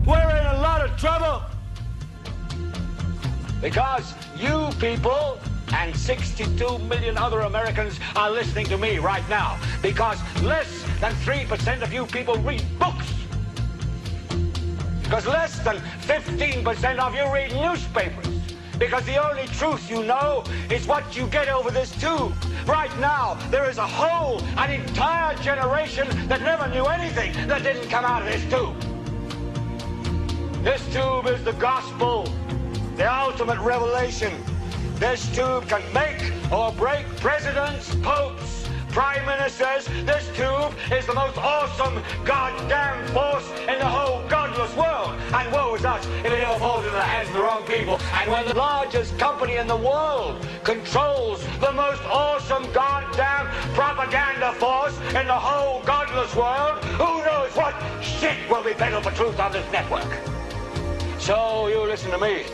we're in a lot of trouble. Because you people and 62 million other Americans are listening to me right now. Because less than 3% of you people read books. Because less than 15% of you read newspapers. Because the only truth you know is what you get over this tube. Right now, there is an entire generation that never knew anything that didn't come out of this tube. This tube is the gospel, the ultimate revelation. This tube can make or break presidents, popes, prime ministers. This tube is the most awesome goddamn force in the whole godless world. And woe is us if it ever falls into the hands of the wrong people. And when the largest company in the world controls the most awesome goddamn propaganda force in the whole godless world, who knows what shit will be peddled for truth on this network. So you listen to me.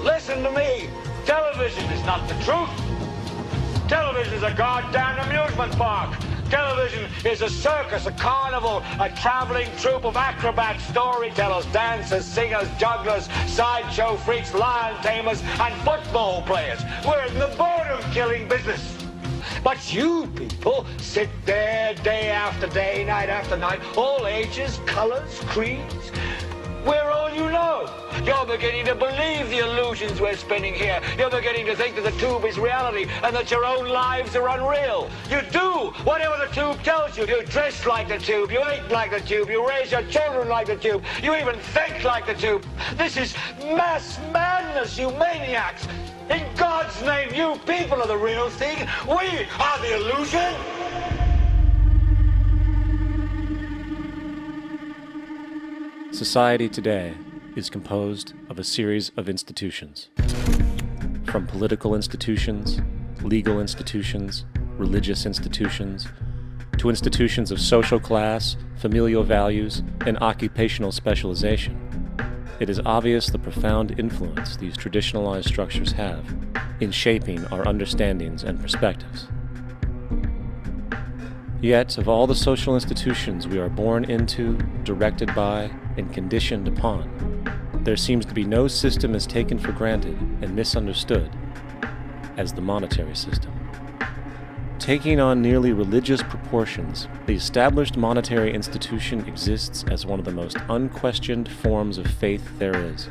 Listen to me. Television is not the truth. Television is a goddamn amusement park. Television is a circus, a carnival, a traveling troupe of acrobats, storytellers, dancers, singers, jugglers, sideshow freaks, lion tamers, and football players. We're in the boredom-killing business. But you people sit there day after day, night after night, all ages, colors, creeds. We're all you know. You're beginning to believe the illusions we're spinning here. You're beginning to think that the tube is reality and that your own lives are unreal. You do whatever the tube tells you. You dress like the tube. You eat like the tube. You raise your children like the tube. You even think like the tube. This is mass madness, you maniacs. In God's name, you people are the real thing. We are the illusion. Society today is composed of a series of institutions. From political institutions, legal institutions, religious institutions, to institutions of social class, familial values, and occupational specialization. It is obvious the profound influence these traditionalized structures have in shaping our understandings and perspectives. Yet, of all the social institutions we are born into, directed by, and conditioned upon, there seems to be no system as taken for granted and misunderstood as the monetary system. Taking on nearly religious proportions, the established monetary institution exists as one of the most unquestioned forms of faith there is.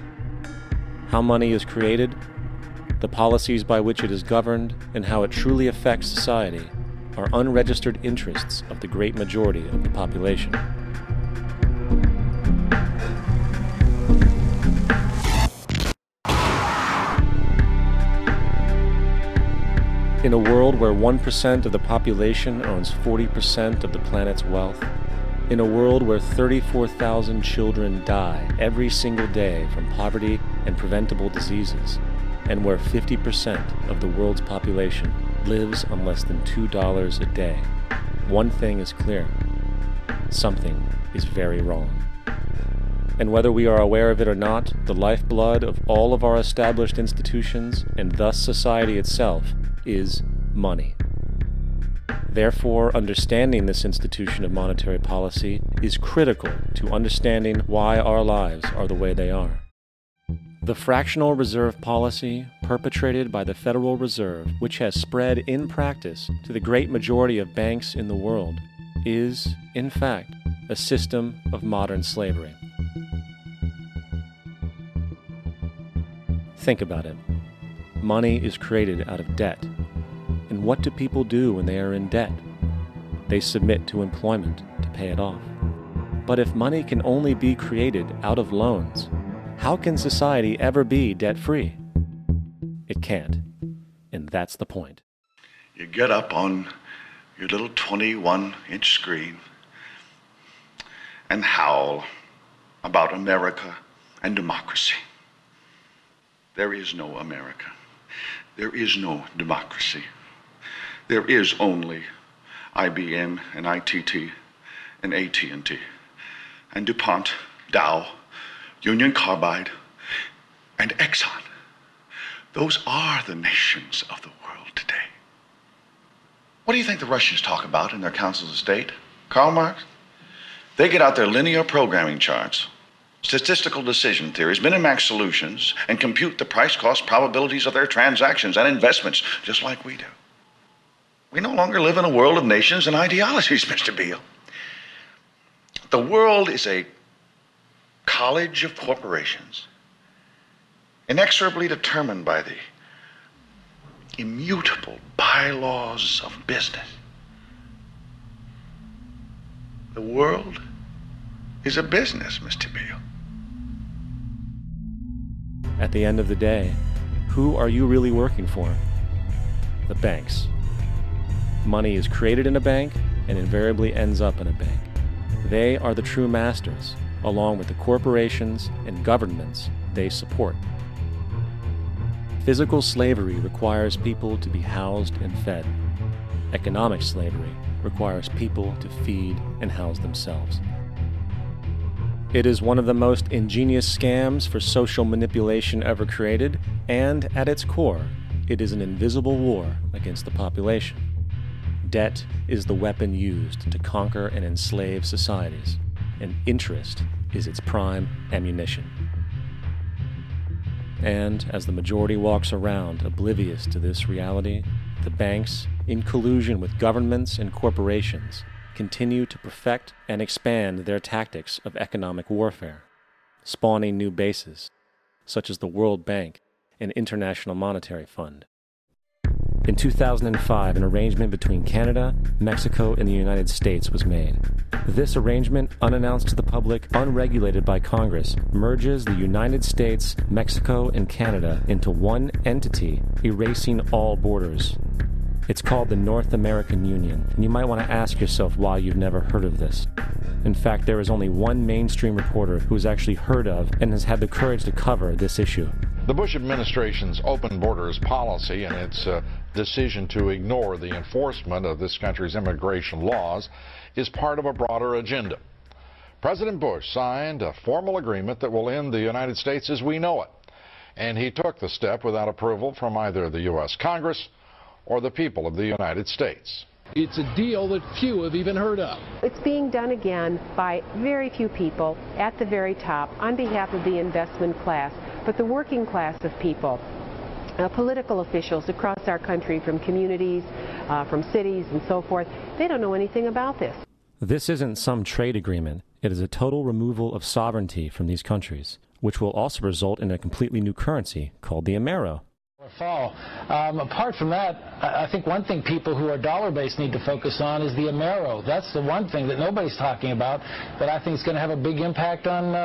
How money is created, the policies by which it is governed, and how it truly affects society are unregistered interests of the great majority of the population. In a world where 1% of the population owns 40% of the planet's wealth, in a world where 34,000 children die every single day from poverty and preventable diseases, and where 50% of the world's population lives on less than $2 a day, one thing is clear: something is very wrong. And whether we are aware of it or not, the lifeblood of all of our established institutions, and thus society itself, is money. Therefore, understanding this institution of monetary policy is critical to understanding why our lives are the way they are. The fractional reserve policy perpetrated by the Federal Reserve, which has spread in practice to the great majority of banks in the world, is, in fact, a system of modern slavery. Think about it. Money is created out of debt. And what do people do when they are in debt? They submit to employment to pay it off. But if money can only be created out of loans, how can society ever be debt-free? It can't. And that's the point. You get up on your little 21-inch screen and howl about America and democracy. There is no America. There is no democracy. There is only IBM and ITT and AT&T and DuPont, Dow, Union Carbide, and Exxon. Those are the nations of the world today. What do you think the Russians talk about in their councils of state? Karl Marx? They get out their linear programming charts statistical decision theories, minimax solutions, and compute the price-cost probabilities of their transactions and investments, just like we do. We no longer live in a world of nations and ideologies, Mr. Beale. The world is a college of corporations, inexorably determined by the immutable bylaws of business. The world is a business, Mr. Beale. At the end of the day, who are you really working for? The banks. Money is created in a bank and invariably ends up in a bank. They are the true masters, along with the corporations and governments they support. Physical slavery requires people to be housed and fed. Economic slavery requires people to feed and house themselves. It is one of the most ingenious scams for social manipulation ever created, and at its core, it is an invisible war against the population. Debt is the weapon used to conquer and enslave societies, and interest is its prime ammunition. And as the majority walks around oblivious to this reality, the banks, in collusion with governments and corporations, continue to perfect and expand their tactics of economic warfare, spawning new bases, such as the World Bank and International Monetary Fund. In 2005, an arrangement between Canada, Mexico, and the United States was made. This arrangement, unannounced to the public, unregulated by Congress, merges the United States, Mexico, and Canada into one entity, erasing all borders. It's called the North American Union, and you might want to ask yourself why you've never heard of this. In fact, there is only one mainstream reporter who has actually heard of and has had the courage to cover this issue. The Bush administration's open borders policy and its decision to ignore the enforcement of this country's immigration laws is part of a broader agenda. President Bush signed a formal agreement that will end the United States as we know it, and he took the step without approval from either the U.S. Congress or the people of the United States. It's a deal that few have even heard of. It's being done again by very few people at the very top on behalf of the investment class, but the working class of people, political officials across our country, from communities, from cities and so forth, they don't know anything about this. This isn't some trade agreement. It is a total removal of sovereignty from these countries, which will also result in a completely new currency called the Amero. Fall. Apart from that, I think one thing people who are dollar-based need to focus on is the Amero. That's the one thing that nobody's talking about that I think is going to have a big impact on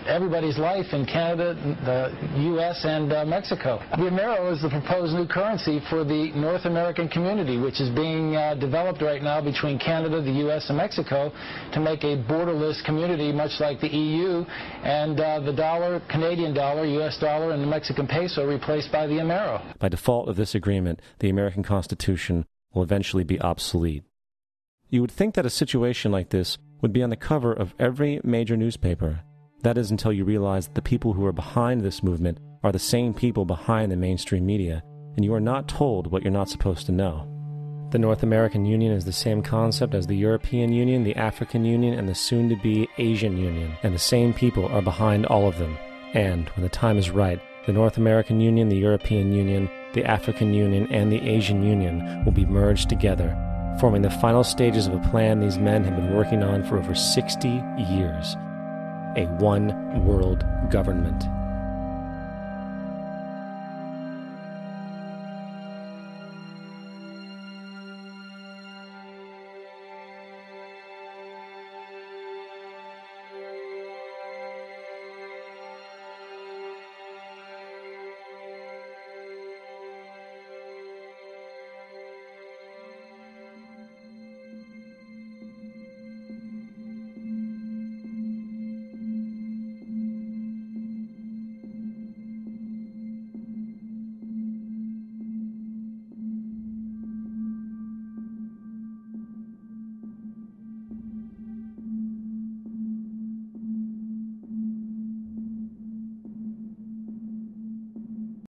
everybody's life in Canada, the U.S., and Mexico. The Amero is the proposed new currency for the North American community, which is being developed right now between Canada, the U.S., and Mexico to make a borderless community, much like the EU, and the dollar, Canadian dollar, U.S. dollar, and the Mexican peso replaced by the Amero. By default of this agreement, the American Constitution will eventually be obsolete. You would think that a situation like this would be on the cover of every major newspaper. That is until you realize that the people who are behind this movement are the same people behind the mainstream media, and you are not told what you're not supposed to know. The North American Union is the same concept as the European Union, the African Union, and the soon-to-be Asian Union, and the same people are behind all of them. And, when the time is right, the North American Union, the European Union, the African Union, and the Asian Union will be merged together, forming the final stages of a plan these men have been working on for over 60 years. A one-world government.